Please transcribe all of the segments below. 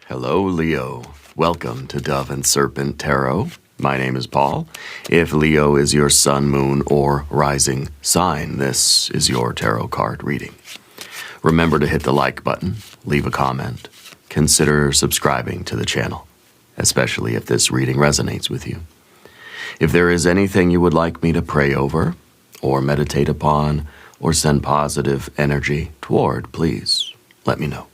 Hello, Leo. Welcome to Dove and Serpent Tarot. My name is Paul. If Leo is your sun, moon, or rising sign, this is your tarot card reading. Remember to hit the like button, leave a comment, consider subscribing to the channel, especially if this reading resonates with you. If there is anything you would like me to pray over, or meditate upon, or send positive energy toward, please let me know.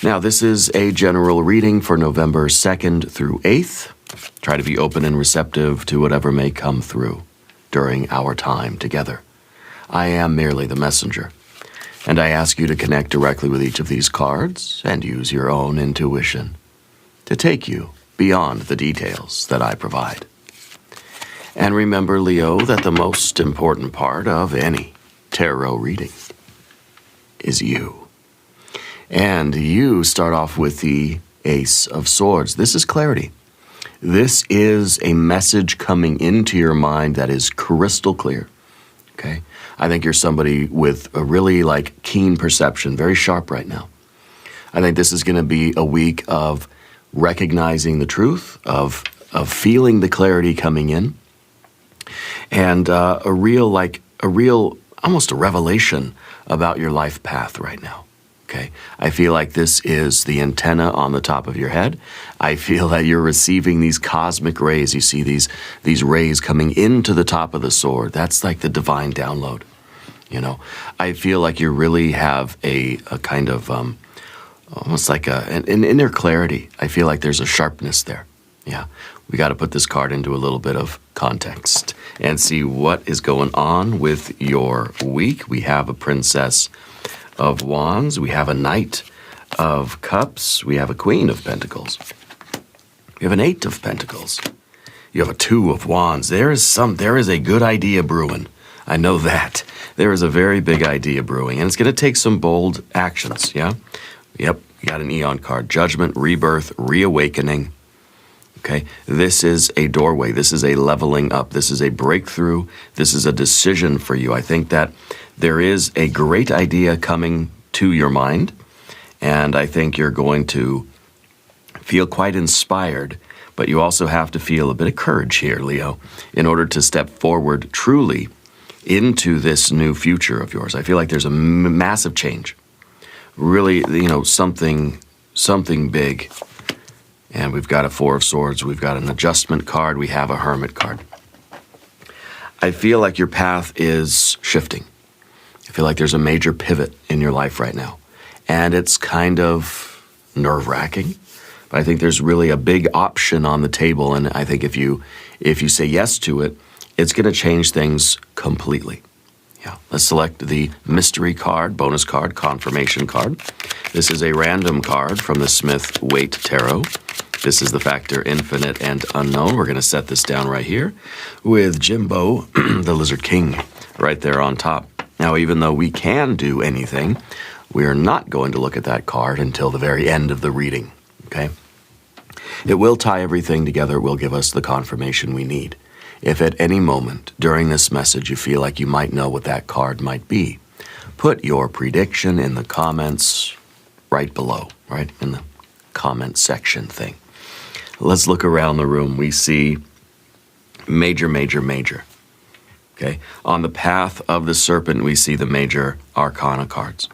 Now, this is a general reading for November 2nd through 8th. Try to be open and receptive to whatever may come through during our time together. I am merely the messenger, and I ask you to connect directly with each of these cards and use your own intuition to take you beyond the details that I provide. And remember, Leo, that the most important part of any tarot reading is you. And you start off with the Ace of Swords. This is clarity. This is a message coming into your mind that is crystal clear. Okay? I think you're somebody with a really keen perception, very sharp right now. I think this is going to be a week of recognizing the truth, of feeling the clarity coming in, and almost a revelation about your life path right now. Okay, I feel like this is the antenna on the top of your head. I feel that you're receiving these cosmic rays. You see these rays coming into the top of the sword. That's like the divine download. You know, I feel like you really have a kind of almost like an inner clarity. I feel like there's a sharpness there. Yeah, we got to put this card into a little bit of context and see what is going on with your week. We have a Princess of Wands, we have a Knight of Cups, we have a Queen of Pentacles, we have an Eight of Pentacles, you have a Two of Wands. There is a good idea brewing. I know that. There is a very big idea brewing, and it's going to take some bold actions, yeah? Yep, you got an Eon card. Judgment, rebirth, reawakening. Okay, this is a doorway. This is a leveling up. This is a breakthrough. This is a decision for you. I think that there is a great idea coming to your mind, and I think you're going to feel quite inspired, but you also have to feel a bit of courage here, Leo, in order to step forward truly into this new future of yours. I feel like there's a massive change. Really, something big. And we've got a Four of Swords, we've got an adjustment card, we have a Hermit card. I feel like your path is shifting. I feel like there's a major pivot in your life right now. And it's kind of nerve-wracking, but I think there's really a big option on the table, and I think if you say yes to it, it's going to change things completely. Yeah, let's select the mystery card, bonus card, confirmation card. This is a random card from the Smith-Waite Tarot. This is the factor infinite and unknown. We're going to set this down right here with Jimbo, the Lizard King, right there on top. Now, even though we can do anything, we are not going to look at that card until the very end of the reading, okay? It will tie everything together. It will give us the confirmation we need. If at any moment during this message you feel like you might know what that card might be, put your prediction in the comments right below, right in the comment section thing. Let's look around the room. We see major, major, major. Okay, on the path of the Serpent, we see the major arcana cards.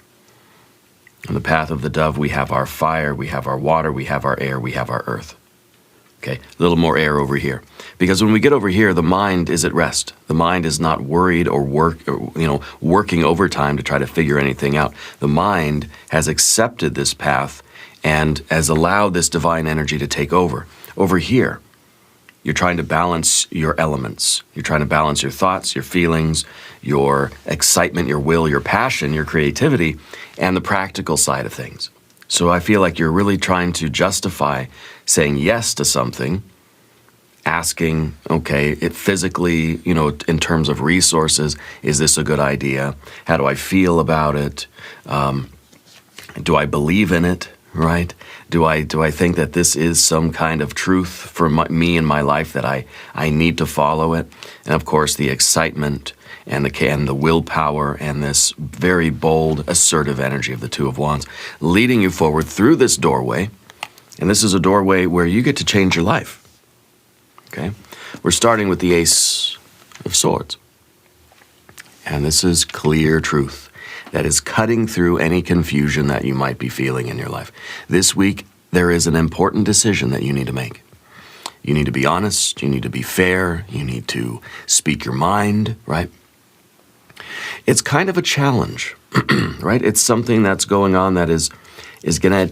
On the path of the Dove, we have our fire, we have our water, we have our air, we have our earth. Okay, a little more air over here. Because when we get over here, the mind is at rest. The mind is not worried or working overtime to try to figure anything out. The mind has accepted this path and has allowed this divine energy to take over. Over here, you're trying to balance your elements. You're trying to balance your thoughts, your feelings, your excitement, your will, your passion, your creativity, and the practical side of things. So I feel like you're really trying to justify saying yes to something, asking, okay, it physically, in terms of resources, is this a good idea? How do I feel about it? Do I believe in it, right? Do I think that this is some kind of truth for me in my life that I need to follow it? And of course, the excitement and the willpower and this very bold, assertive energy of the Two of Wands, leading you forward through this doorway. And this is a doorway where you get to change your life. Okay? We're starting with the Ace of Swords. And this is clear truth that is cutting through any confusion that you might be feeling in your life. This week, there is an important decision that you need to make. You need to be honest, you need to be fair, you need to speak your mind, right? It's kind of a challenge, right? It's something that's going on that it's gonna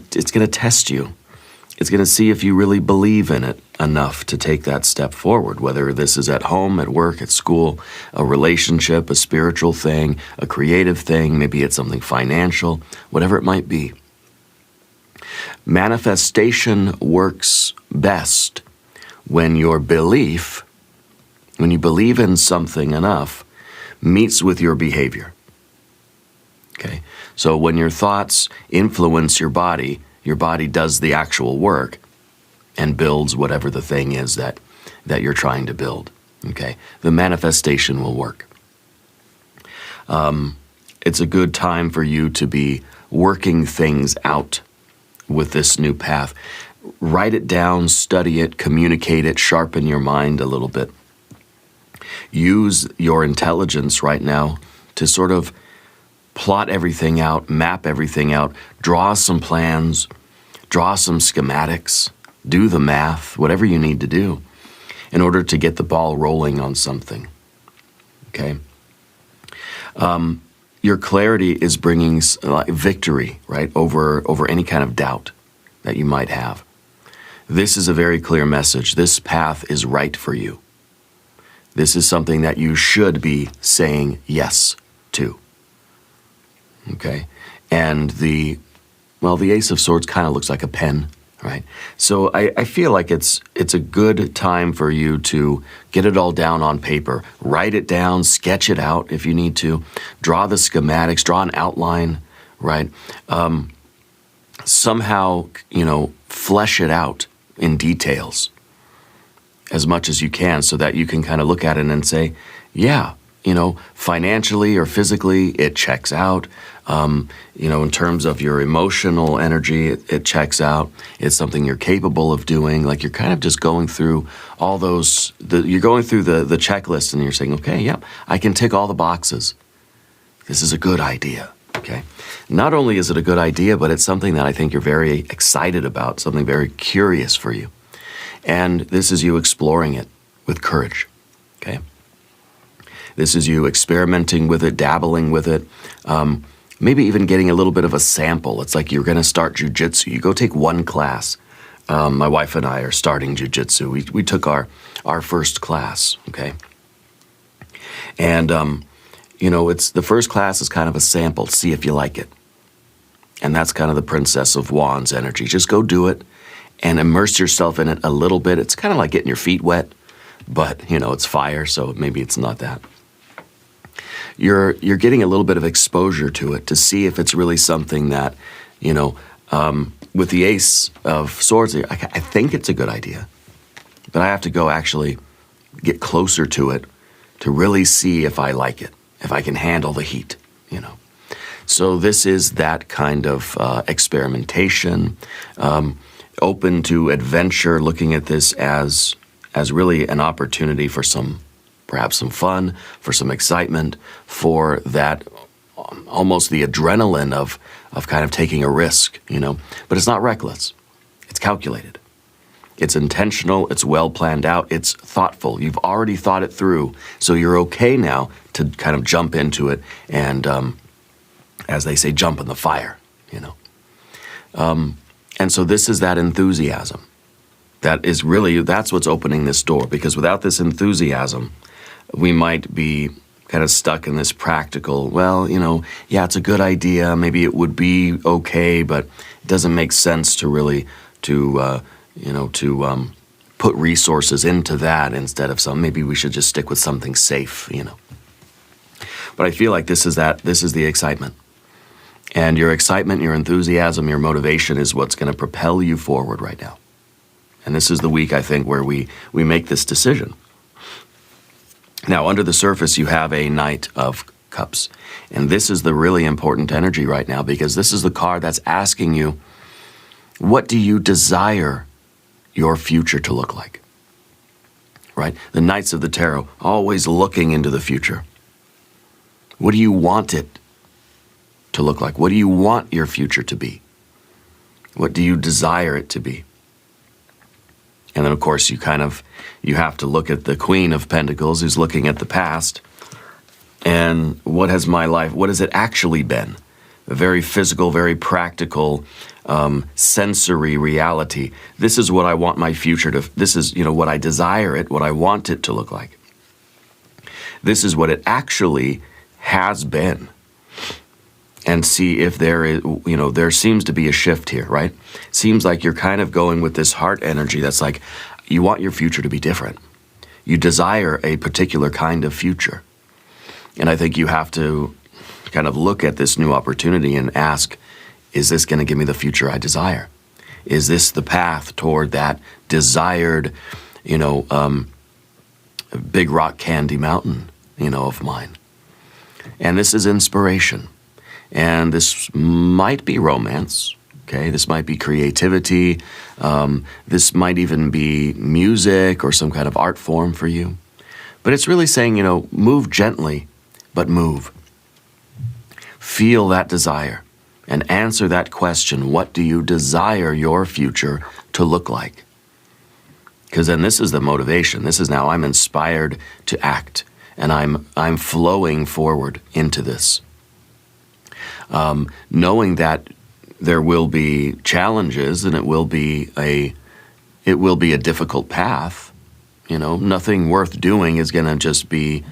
test you. It's gonna see if you really believe in it enough to take that step forward, whether this is at home, at work, at school, a relationship, a spiritual thing, a creative thing, maybe it's something financial, whatever it might be. Manifestation works best when your belief, when you believe in something enough, meets with your behavior. Okay? So when your thoughts influence your body does the actual work and builds whatever the thing is that you're trying to build. Okay? The manifestation will work. It's a good time for you to be working things out with this new path. Write it down, study it, communicate it, sharpen your mind a little bit. Use your intelligence right now to sort of plot everything out, map everything out, draw some plans, draw some schematics, do the math, whatever you need to do in order to get the ball rolling on something. Okay? Your clarity is bringing victory, right, over any kind of doubt that you might have. This is a very clear message. This path is right for you. This is something that you should be saying yes to. Okay? And the Ace of Swords kind of looks like a pen, right? So I feel like it's a good time for you to get it all down on paper. Write it down, sketch it out if you need to. Draw the schematics, draw an outline, right? Somehow, flesh it out in details as much as you can so that you can kind of look at it and say, yeah, financially or physically, it checks out. In terms of your emotional energy, it checks out. It's something you're capable of doing. Like you're kind of just going through all those, you're going through the checklist and you're saying, okay, yep, I can tick all the boxes. This is a good idea, okay? Not only is it a good idea, but it's something that I think you're very excited about, something very curious for you. And this is you exploring it with courage, okay? This is you experimenting with it, dabbling with it, maybe even getting a little bit of a sample. It's like you're going to start jujitsu. You go take one class. My wife and I are starting jujitsu. We took our first class, okay? And, it's the first class is kind of a sample. See if you like it. And that's kind of the Princess of Wands energy. Just go do it and immerse yourself in it a little bit. It's kind of like getting your feet wet, but, it's fire, so maybe it's not that. You're getting a little bit of exposure to it to see if it's really something that, with the Ace of Swords, I think it's a good idea. But I have to go actually get closer to it to really see if I like it, if I can handle the heat, So this is that kind of experimentation, open to adventure, looking at this as really an opportunity for perhaps some fun, for some excitement, for that almost the adrenaline of kind of taking a risk, But it's not reckless. It's calculated. It's intentional. It's well planned out. It's thoughtful. You've already thought it through. So you're okay now to kind of jump into it and, as they say, jump in the fire, And so this is that enthusiasm. That's what's opening this door, because without this enthusiasm, we might be kind of stuck in this practical, yeah, it's a good idea, maybe it would be okay, but it doesn't make sense to really, put resources into that instead of maybe we should just stick with something safe, But I feel like this is the excitement. And your excitement, your enthusiasm, your motivation is what's going to propel you forward right now. And this is the week, I think, where we make this decision. Now, under the surface, you have a Knight of Cups. And this is the really important energy right now, because this is the card that's asking you, what do you desire your future to look like? Right? The Knights of the Tarot, always looking into the future. What do you want it to look like? What do you want your future to be? What do you desire it to be? And then, of course, you have to look at the Queen of Pentacles, who's looking at the past. And what has it actually been? A very physical, very practical, sensory reality. This is what I want my future to, this is, what I desire it, what I want it to look like. This is what it actually has been. And see if there is, there seems to be a shift here, right? Seems like you're kind of going with this heart energy that's like, you want your future to be different. You desire a particular kind of future. And I think you have to kind of look at this new opportunity and ask, is this going to give me the future I desire? Is this the path toward that desired, big rock candy mountain, of mine? And this is inspiration. And this might be romance, okay? This might be creativity. This might even be music or some kind of art form for you. But it's really saying, move gently, but move. Feel that desire and answer that question. What do you desire your future to look like? Because then this is the motivation. This is now I'm inspired to act, and I'm flowing forward into this. Knowing that there will be challenges and it will be a difficult path. Nothing worth doing is going to just be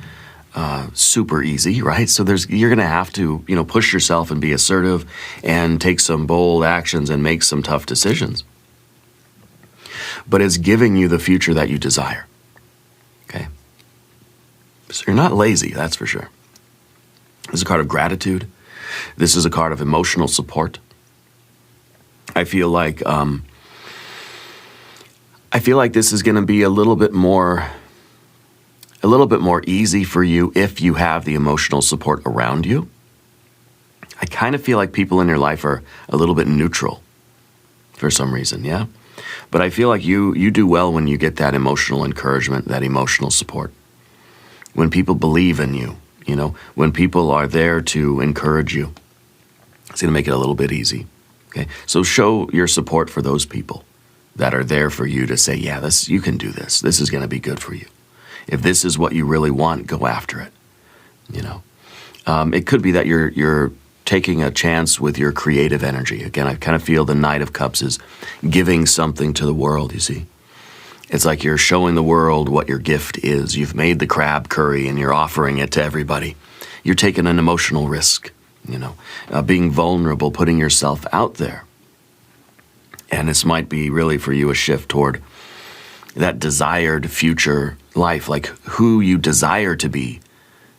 super easy, right? So you're going to have to, push yourself and be assertive and take some bold actions and make some tough decisions. But it's giving you the future that you desire. Okay? So you're not lazy, that's for sure. This is a card of gratitude. This is a card of emotional support. I feel like this is going to be a little bit more easy for you if you have the emotional support around you. I kind of feel like people in your life are a little bit neutral for some reason, yeah? But I feel like you do well when you get that emotional encouragement, that emotional support. When people believe in you, when people are there to encourage you, it's going to make it a little bit easy. Okay, so show your support for those people that are there for you to say, yeah, you can do this. This is going to be good for you. If this is what you really want, go after it. It could be that you're taking a chance with your creative energy. Again, I kind of feel the Knight of Cups is giving something to the world, you see. It's like you're showing the world what your gift is. You've made the crab curry and you're offering it to everybody. You're taking an emotional risk, being vulnerable, putting yourself out there. And this might be really for you a shift toward that desired future life, like who you desire to be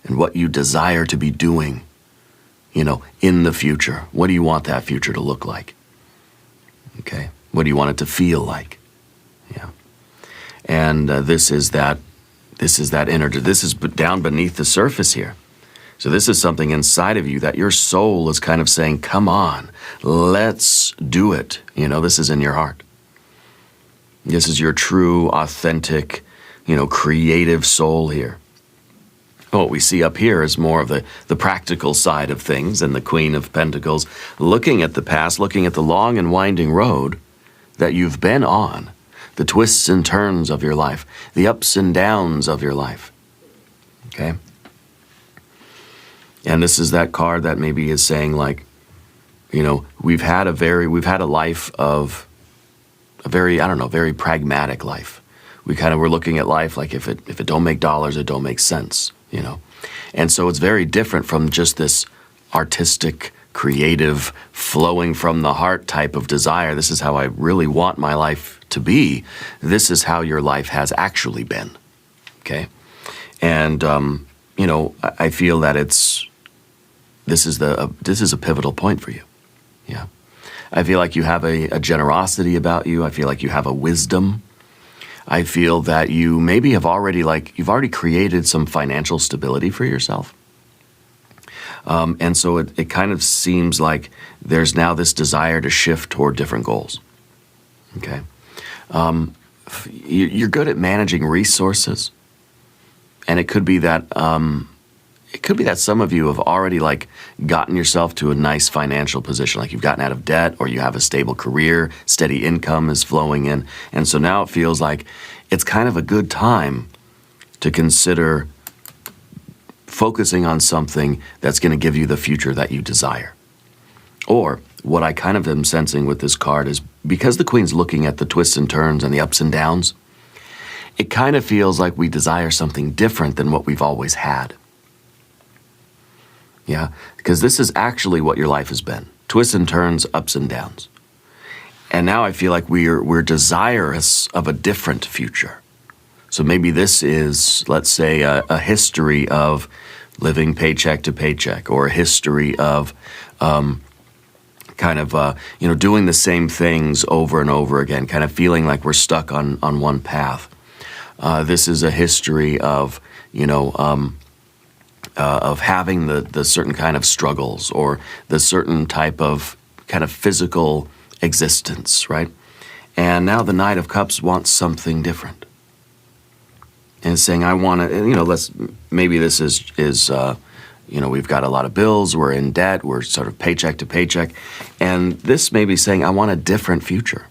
and what you desire to be doing, in the future. What do you want that future to look like? Okay. What do you want it to feel like? Yeah. And this is that energy. This is down beneath the surface here. So this is something inside of you that your soul is kind of saying, come on, let's do it. This is in your heart. This is your true, authentic, creative soul here. What we see up here is more of the practical side of things, and the Queen of Pentacles looking at the past, looking at the long and winding road that you've been on, the twists and turns of your life, the ups and downs of your life. Okay? And this is that card that maybe is saying, like, we've had a life of a very pragmatic life. We kind of were looking at life like if it don't make dollars, it don't make sense, And so it's very different from just this artistic, creative, flowing from the heart type of desire. This is how I really want my life to be. This is how your life has actually been, okay? And, I feel that this is a pivotal point for you, yeah. I feel like you have a generosity about you. I feel like you have a wisdom. I feel that you maybe have already, you've already created some financial stability for yourself. And so it kind of seems like there's now this desire to shift toward different goals. Okay? You're good at managing resources, and it could be that some of you have already gotten yourself to a nice financial position, like you've gotten out of debt, or you have a stable career, steady income is flowing in, and so now it feels like it's kind of a good time to consider focusing on something that's going to give you the future that you desire. Or what I kind of am sensing with this card is, because the Queen's looking at the twists and turns and the ups and downs, it kind of feels like we desire something different than what we've always had. Yeah, because this is actually what your life has been. Twists and turns, ups and downs. And now I feel like we're desirous of a different future. So maybe this is, let's say, a history of living paycheck to paycheck, or a history of doing the same things over and over again, kind of feeling like we're stuck on one path. This is a history of, of having the certain kind of struggles, or the certain type of kind of physical existence, right? And now the Knight of Cups wants something different. And it's saying, I want to, maybe this is we've got a lot of bills, we're in debt, we're sort of paycheck to paycheck. And this may be saying, I want a different future.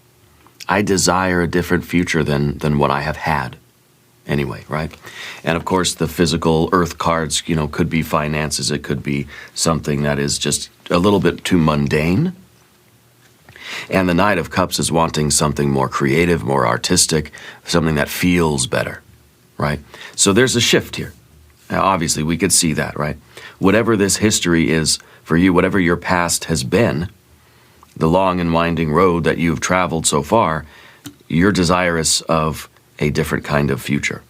I desire a different future than what I have had. Anyway, right? And of course, the physical earth cards, could be finances. It could be something that is just a little bit too mundane. And the Knight of Cups is wanting something more creative, more artistic, something that feels better, right? So there's a shift here. Now, obviously, we could see that, right? Whatever this history is for you, whatever your past has been, the long and winding road that you've traveled so far, you're desirous of a different kind of future.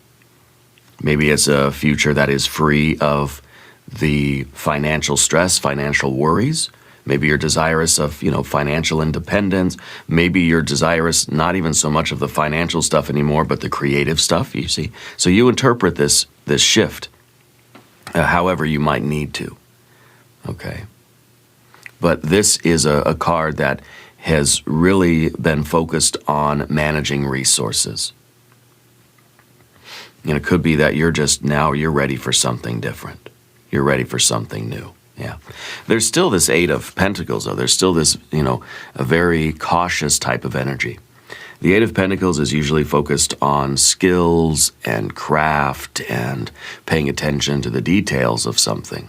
Maybe it's a future that is free of the financial stress, financial worries. Maybe you're desirous of, financial independence. Maybe you're desirous not even so much of the financial stuff anymore, but the creative stuff, you see. So you interpret this shift however you might need to, okay? But this is a card that has really been focused on managing resources. It could be that you're ready for something different. You're ready for something new. Yeah. There's still this Eight of Pentacles, though. There's still this, a very cautious type of energy. The Eight of Pentacles is usually focused on skills and craft and paying attention to the details of something.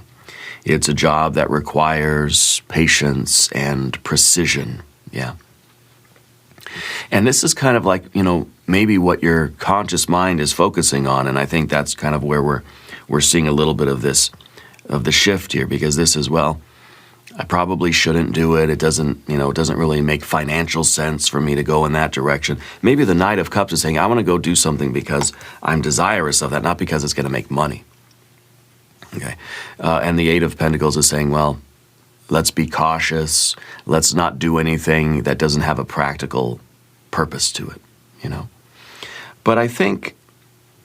It's a job that requires patience and precision. Yeah. And this is kind of like, maybe what your conscious mind is focusing on. And I think that's kind of where we're seeing a little bit of this, of the shift here, because this is, I probably shouldn't do it. It doesn't really make financial sense for me to go in that direction. Maybe the Knight of Cups is saying, I want to go do something because I'm desirous of that, not because it's going to make money. Okay. And the Eight of Pentacles is saying, let's be cautious. Let's not do anything that doesn't have a practical purpose to it, But I think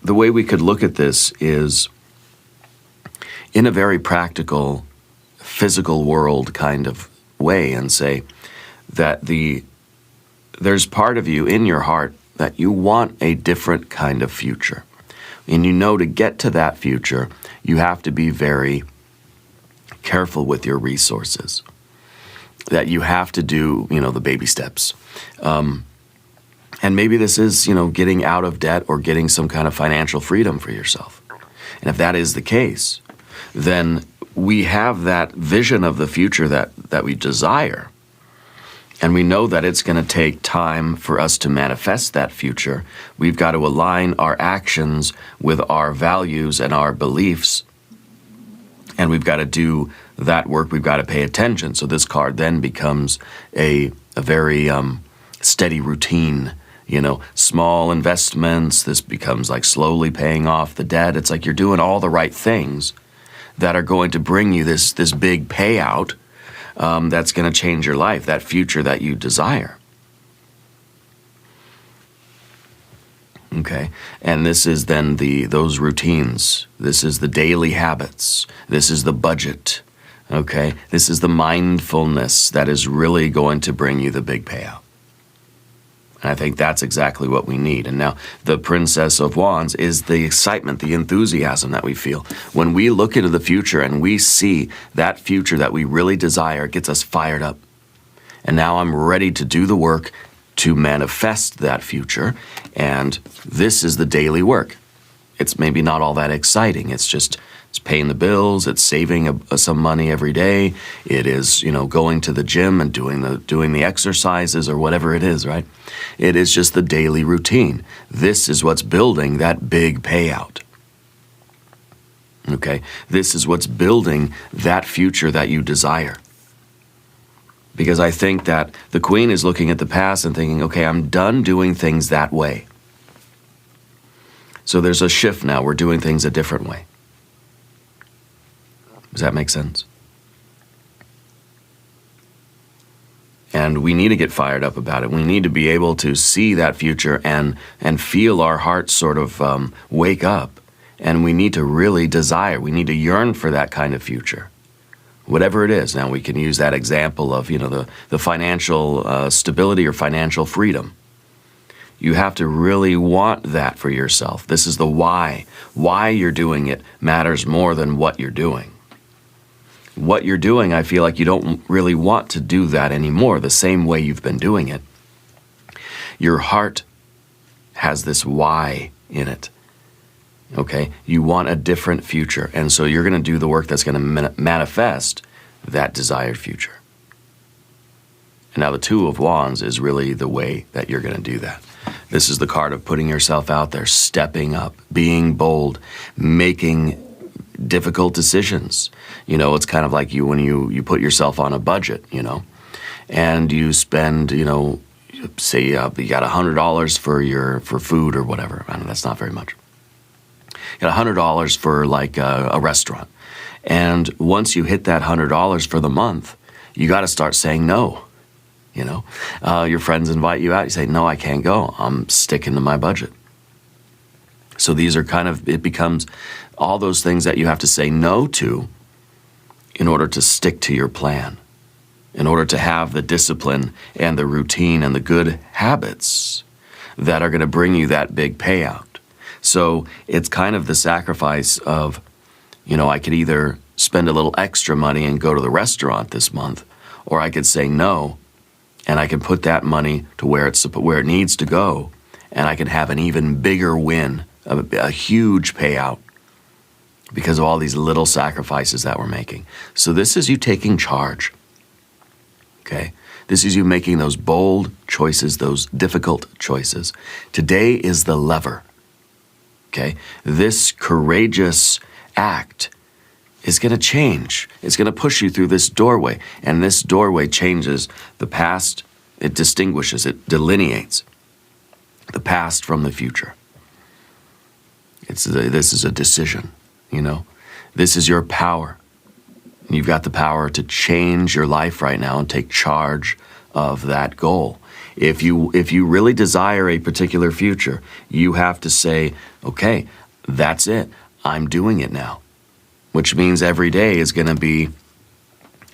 the way we could look at this is in a very practical, physical world kind of way, and say that there's part of you in your heart that you want a different kind of future. And to get to that future, you have to be very careful with your resources. That you have to do, the baby steps. And maybe this is, getting out of debt or getting some kind of financial freedom for yourself. And if that is the case, then we have that vision of the future that we desire. And we know that it's going to take time for us to manifest that future. We've got to align our actions with our values and our beliefs. And we've got to do that work. We've got to pay attention. So this card then becomes a very steady routine. Small investments. This becomes like slowly paying off the debt. It's like you're doing all the right things that are going to bring you this big payout that's going to change your life, that future that you desire. Okay, and this is then those routines. This is the daily habits. This is the budget. Okay, this is the mindfulness that is really going to bring you the big payout. And I think that's exactly what we need. And now the Princess of Wands is the excitement, the enthusiasm that we feel. When we look into the future and we see that future that we really desire, it gets us fired up. And now I'm ready to do the work to manifest that future, and this is the daily work. It's maybe not all that exciting. It's paying the bills. It's saving some money every day. It is, going to the gym and doing the exercises or whatever it is, right? It is just the daily routine. This is what's building that big payout. Okay, this is what's building that future that you desire. Because I think that the Queen is looking at the past and thinking, okay, I'm done doing things that way. So there's a shift now. We're doing things a different way. Does that make sense? And we need to get fired up about it. We need to be able to see that future and feel our hearts sort of wake up. And we need to really desire, we need to yearn for that kind of future. Whatever it is. Now we can use that example of, the financial stability or financial freedom. You have to really want that for yourself. This is the why. Why you're doing it matters more than what you're doing. What you're doing, I feel like you don't really want to do that anymore, the same way you've been doing it. Your heart has this why in it. Okay, you want a different future, and so you're going to do the work that's going to manifest that desired future. And now the Two of Wands is really the way that you're going to do that. This is the card of putting yourself out there, stepping up, being bold, making difficult decisions. It's kind of like when you put yourself on a budget, and you spend, say you got $100 for food or whatever. I know that's not very much. You got $100 for like a restaurant. And once you hit that $100 for the month, you got to start saying no. Your friends invite you out. You say, no, I can't go. I'm sticking to my budget. So these are it becomes all those things that you have to say no to in order to stick to your plan, in order to have the discipline and the routine and the good habits that are going to bring you that big payout. So it's kind of the sacrifice of, I could either spend a little extra money and go to the restaurant this month, or I could say no, and I can put that money to where it needs to go, and I can have an even bigger win, a huge payout, because of all these little sacrifices that we're making. So this is you taking charge, okay? This is you making those bold choices, those difficult choices. Today is the lever. Okay, this courageous act is going to change. It's going to push you through this doorway, and this doorway changes the past. It distinguishes, it delineates the past from the future. This is a decision, This is your power. You've got the power to change your life right now and take charge of that goal. If you really desire a particular future, you have to say, okay, that's it. I'm doing it now. Which means every day is going to be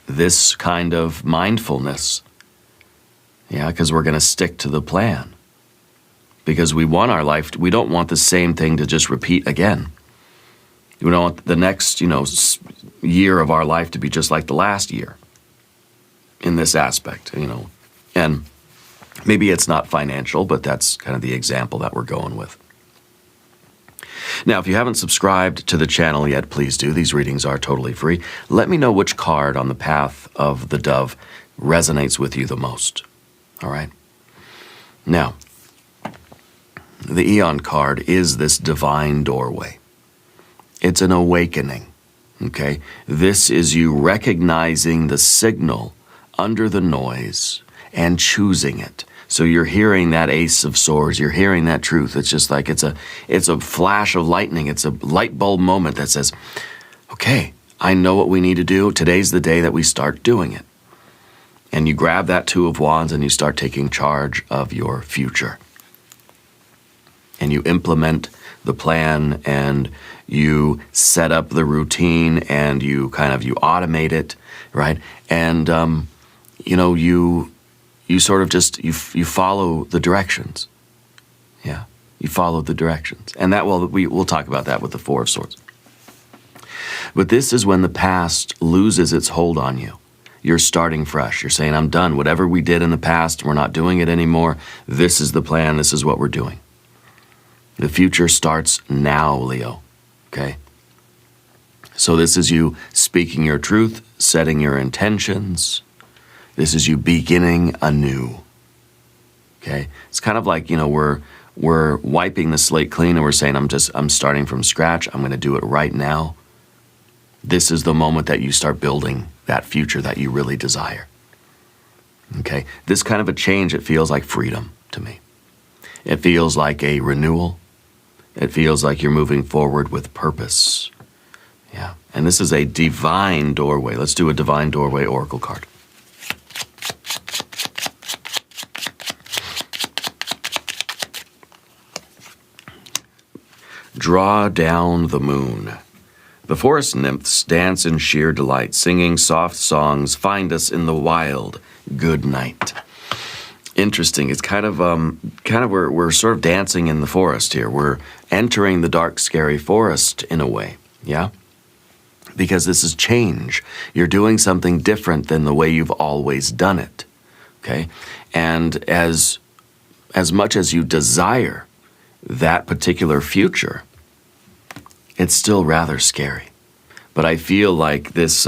this kind of mindfulness. Yeah, because we're going to stick to the plan. Because we want our life, we don't want the same thing to just repeat again. We don't want the next, year of our life to be just like the last year in this aspect, And maybe it's not financial, but that's kind of the example that we're going with. Now, if you haven't subscribed to the channel yet, please do. These readings are totally free. Let me know which card on the path of the dove resonates with you the most. All right? Now, the Eon card is this divine doorway. It's an awakening, okay? This is you recognizing the signal under the noise and choosing it. So you're hearing that Ace of Swords, you're hearing that truth. It's just like it's a flash of lightning. It's a light bulb moment that says, okay, I know what we need to do. Today's the day that we start doing it. And you grab that Two of Wands and you start taking charge of your future. and you implement the plan, and you set up the routine, and you automate it, right? And you sort of just you follow the directions. Yeah, you follow the directions, and we'll talk about that with the Four of Swords. But this is when the past loses its hold on you. You're starting fresh. You're saying, I'm done. Whatever we did in the past, we're not doing it anymore. This is the plan. This is what we're doing. The future starts now, Leo. Okay? So this is you speaking your truth, setting your intentions. This is you beginning anew. Okay? It's kind of like, we're wiping the slate clean, and we're saying, I'm starting from scratch. I'm going to do it right now. This is the moment that you start building that future that you really desire. Okay? This kind of a change, it feels like freedom to me. It feels like a renewal. It feels like you're moving forward with purpose. Yeah. And this is a divine doorway. Let's do a divine doorway oracle card. Draw down the moon. The forest nymphs dance in sheer delight, singing soft songs, find us in the wild, good night. Interesting. It's kind of we're sort of dancing in the forest here. We're entering the dark, scary forest in a way, yeah? Because this is change. You're doing something different than the way you've always done it, okay? And as much as you desire that particular future, it's still rather scary. But I feel like this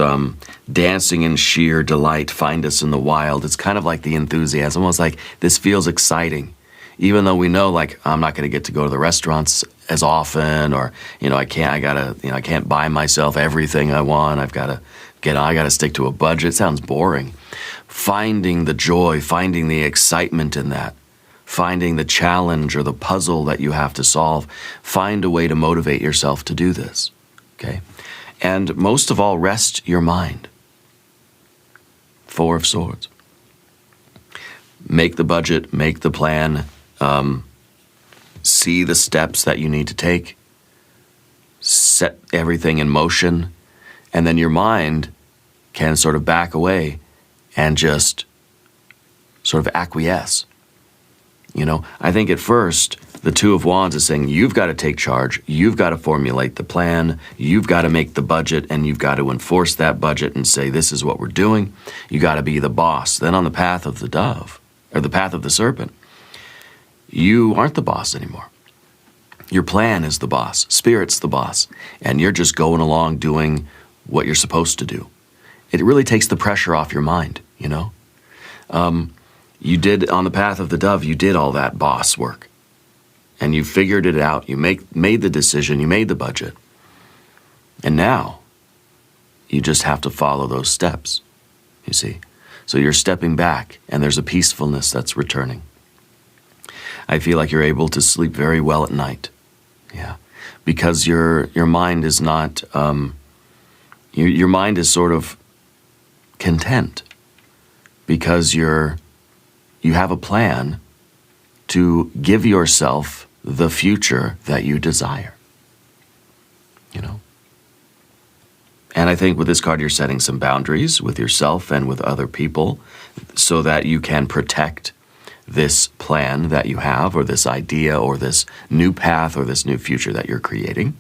dancing in sheer delight, find us in the wild, it's kind of like the enthusiasm. Almost like this feels exciting. Even though we know, like, I'm not going to get to go to the restaurants as often, or, I can't buy myself everything I want. I got to stick to a budget. It sounds boring. Finding the joy, finding the excitement in that, finding the challenge or the puzzle that you have to solve, find a way to motivate yourself to do this, okay? And most of all, rest your mind. Four of Swords. Make the budget, make the plan, see the steps that you need to take, set everything in motion, and then your mind can sort of back away and just sort of acquiesce. I think at first, the Two of Wands is saying, you've got to take charge, you've got to formulate the plan, you've got to make the budget, and you've got to enforce that budget and say, this is what we're doing. You got to be the boss. Then on the path of the dove, or the path of the serpent, you aren't the boss anymore. Your plan is the boss, Spirit's the boss, and you're just going along doing what you're supposed to do. It really takes the pressure off your mind, You did, on the path of the dove, you did all that boss work. And you figured it out. You made the decision. You made the budget. And now, you just have to follow those steps, you see. So you're stepping back, and there's a peacefulness that's returning. I feel like you're able to sleep very well at night. Yeah. Because your mind is not, your mind is sort of content. Because you have a plan to give yourself the future that you desire. And I think with this card, you're setting some boundaries with yourself and with other people so that you can protect this plan that you have, or this idea, or this new path, or this new future that you're creating.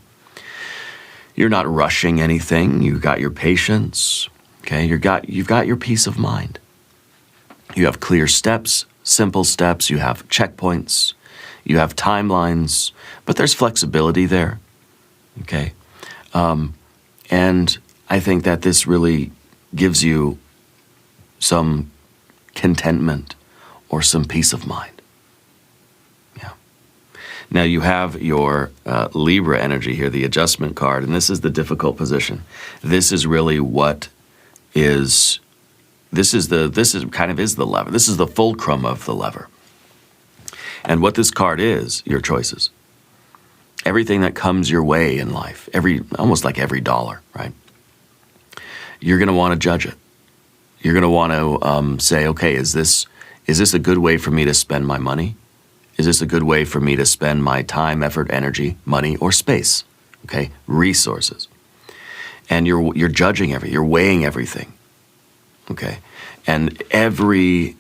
You're not rushing anything. You've got your patience, okay? You've got your peace of mind. You have clear steps, simple steps, you have checkpoints, you have timelines, but there's flexibility there, okay? And I think that this really gives you some contentment or some peace of mind. Yeah. Now you have your Libra energy here, the adjustment card, and this is the difficult position. This is really what is... This is the lever. This is the fulcrum of the lever. And what this card is, your choices. Everything that comes your way in life, almost like every dollar, right? You're going to want to judge it. You're going to want to say, okay, is this a good way for me to spend my money? Is this a good way for me to spend my time, effort, energy, money, or space? Okay, resources. And you're judging you're weighing everything. Okay, and every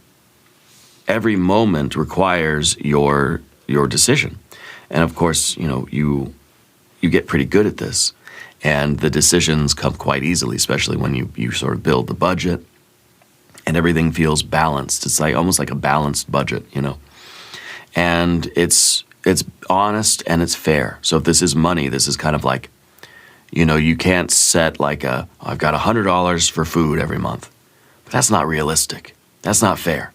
moment requires your decision. And of course, you get pretty good at this, and the decisions come quite easily, especially when you sort of build the budget, and everything feels balanced. It's like almost like a balanced budget, and it's honest and it's fair. So if this is money, this is kind of like, you can't set like I've got $100 for food every month. But that's not realistic. That's not fair.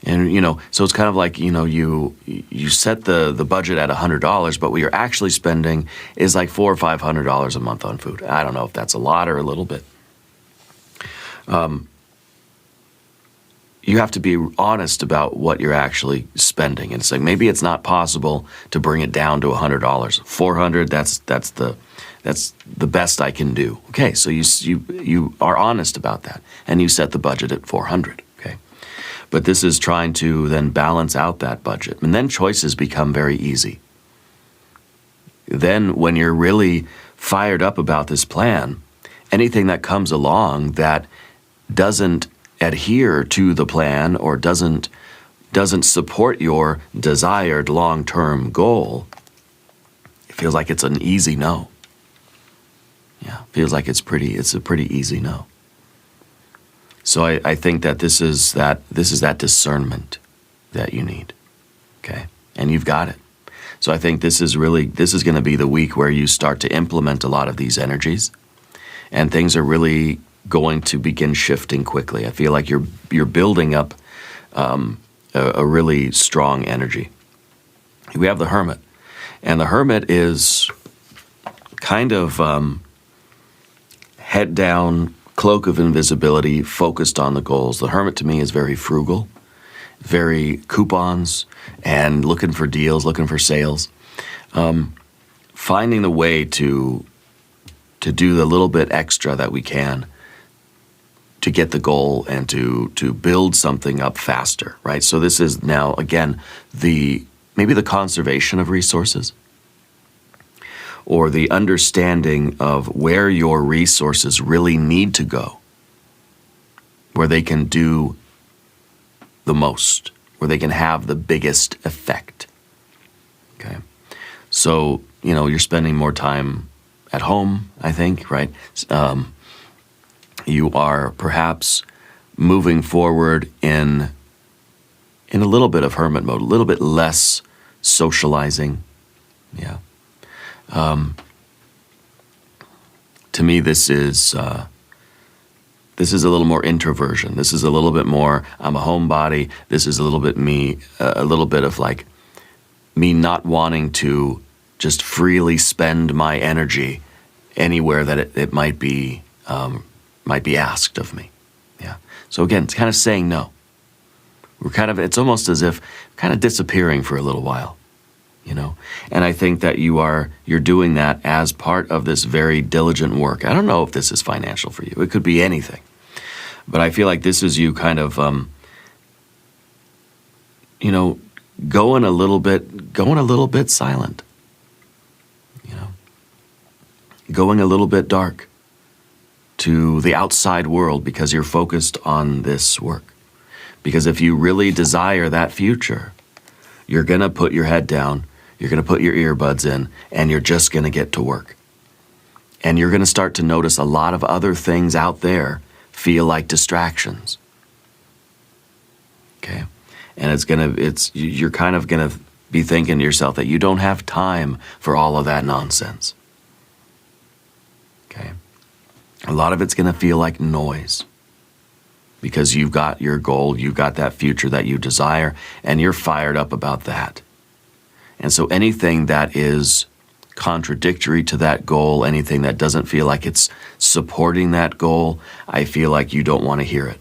And, so it's kind of like, you set the budget at $100, but what you're actually spending is like $400 or $500 a month on food. I don't know if that's a lot or a little bit. You have to be honest about what you're actually spending. And it's like, maybe it's not possible to bring it down to $100. $400, that's the best I can do. Okay, so you are honest about that, and you set the budget at $400. Okay, but this is trying to then balance out that budget, and then choices become very easy. Then when you're really fired up about this plan, anything that comes along that doesn't adhere to the plan or doesn't support your desired long-term goal, it feels like it's an easy no. Yeah, feels like it's a pretty easy no. So I think that this is that discernment that you need. Okay? And you've got it. So I think this is going to be the week where you start to implement a lot of these energies, and things are really going to begin shifting quickly. I feel like you're building up a really strong energy. We have the Hermit, and the Hermit is kind of head down, cloak of invisibility, focused on the goals. The Hermit to me is very frugal, very coupons, and looking for deals, looking for sales, finding the way to do the little bit extra that we can to get the goal and to build something up faster, right? So this is now, again, maybe the conservation of resources, or the understanding of where your resources really need to go, where they can do the most, where they can have the biggest effect. Okay? So, you're spending more time at home, I think, right? You are perhaps moving forward in a little bit of hermit mode, a little bit less socializing. Yeah. To me, this is a little more introversion. This is a little bit more, I'm a homebody. This is a little bit a little bit of like me not wanting to just freely spend my energy anywhere that it might be asked of me. Yeah. So again, it's kind of saying no. It's almost as if kind of disappearing for a little while, And I think that you're doing that as part of this very diligent work. I don't know if this is financial for you. It could be anything. But I feel like this is you kind of, going a little bit silent, going a little bit dark to the outside world because you're focused on this work. Because if you really desire that future, you're going to put your head down, you're going to put your earbuds in, and you're just going to get to work. And you're going to start to notice a lot of other things out there feel like distractions. Okay? And you're kind of going to be thinking to yourself that you don't have time for all of that nonsense. Okay? A lot of it's going to feel like noise because you've got your goal, you've got that future that you desire, and you're fired up about that. And so anything that is contradictory to that goal, anything that doesn't feel like it's supporting that goal, I feel like you don't want to hear it.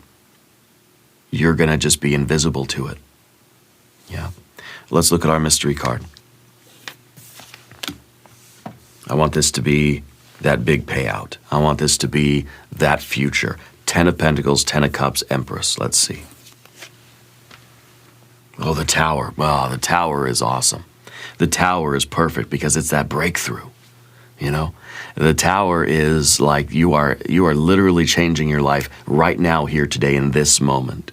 You're going to just be invisible to it. Yeah. Let's look at our mystery card. I want this to be that big payout. I want this to be that future. 10 of Pentacles, 10 of Cups, Empress. Let's see. Oh, the Tower. Oh, the Tower is awesome. The Tower is perfect because it's that breakthrough, you know? The Tower is like you are literally changing your life right now, here, today, in this moment.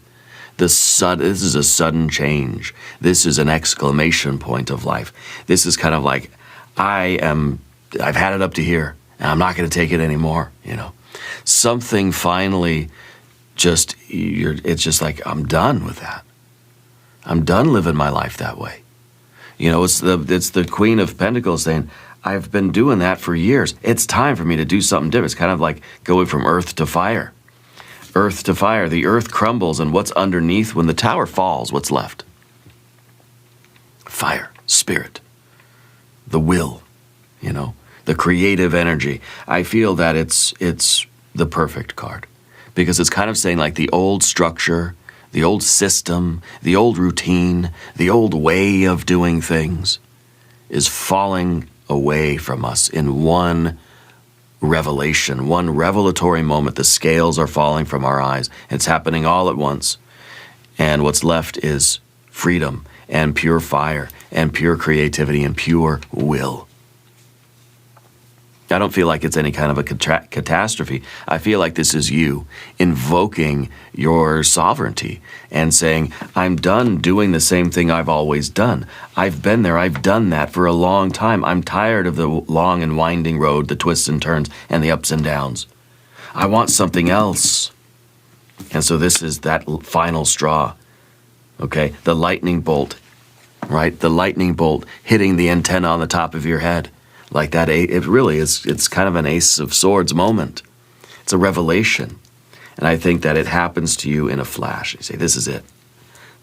This is a sudden change. This is an exclamation point of life. This is kind of like, I've had it up to here, and I'm not going to take it anymore, you know? Something finally it's just like, I'm done with that. I'm done living my life that way. You know, it's the Queen of Pentacles saying, I've been doing that for years. It's time for me to do something different. It's kind of like going from earth to fire. Earth to fire. The earth crumbles, and what's underneath, when the Tower falls, what's left? Fire, spirit, the will, you know, the creative energy. I feel that it's the perfect card, because it's kind of saying like the old structure, the old system, the old routine, the old way of doing things is falling away from us in one revelation, one revelatory moment. The scales are falling from our eyes. It's happening all at once. And what's left is freedom and pure fire and pure creativity and pure will. I don't feel like it's any kind of a catastrophe. I feel like this is you invoking your sovereignty and saying, I'm done doing the same thing I've always done. I've been there. I've done that for a long time. I'm tired of the long and winding road, the twists and turns, and the ups and downs. I want something else. And so this is that final straw, okay? The lightning bolt, right? The lightning bolt hitting the antenna on the top of your head. Like that, it really is, it's kind of an Ace of Swords moment. It's a revelation. And I think that it happens to you in a flash. You say, this is it.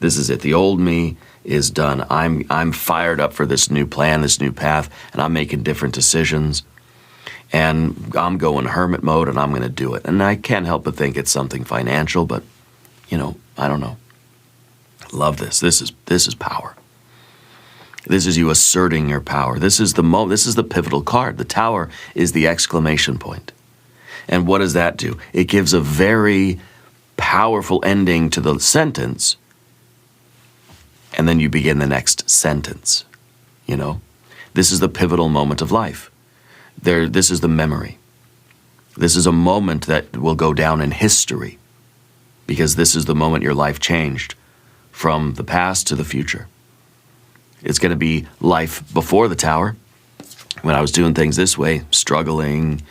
This is it. The old me is done. I'm fired up for this new plan, this new path, and I'm making different decisions. And I'm going hermit mode, and I'm going to do it. And I can't help but think it's something financial, but, you know, I don't know. Love this. This is power. This is you asserting your power. This is the pivotal card. The Tower is the exclamation point. And what does that do? It gives a very powerful ending to the sentence, and then you begin the next sentence, you know? This is the pivotal moment of life. This is the memory. This is a moment that will go down in history, because this is the moment your life changed from the past to the future. It's going to be life before the Tower, when I was doing things this way, struggling,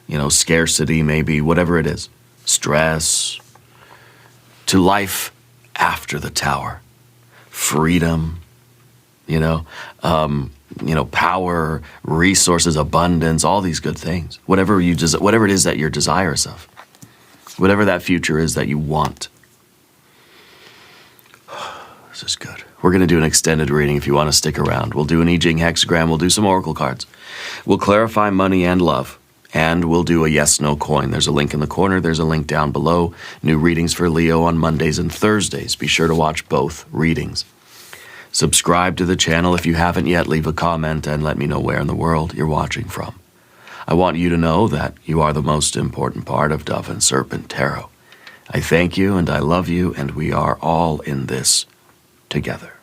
you know, scarcity maybe, whatever it is, stress, to life after the Tower, freedom, you know, power, resources, abundance, all these good things, whatever it is that you're desirous of, whatever that future is that you want. This is good. We're going to do an extended reading if you want to stick around. We'll do an I Ching hexagram. We'll do some oracle cards. We'll clarify money and love. And we'll do a yes-no coin. There's a link in the corner. There's a link down below. New readings for Leo on Mondays and Thursdays. Be sure to watch both readings. Subscribe to the channel if you haven't yet. Leave a comment and let me know where in the world you're watching from. I want you to know that you are the most important part of Dove and Serpent Tarot. I thank you and I love you, and we are all in this together.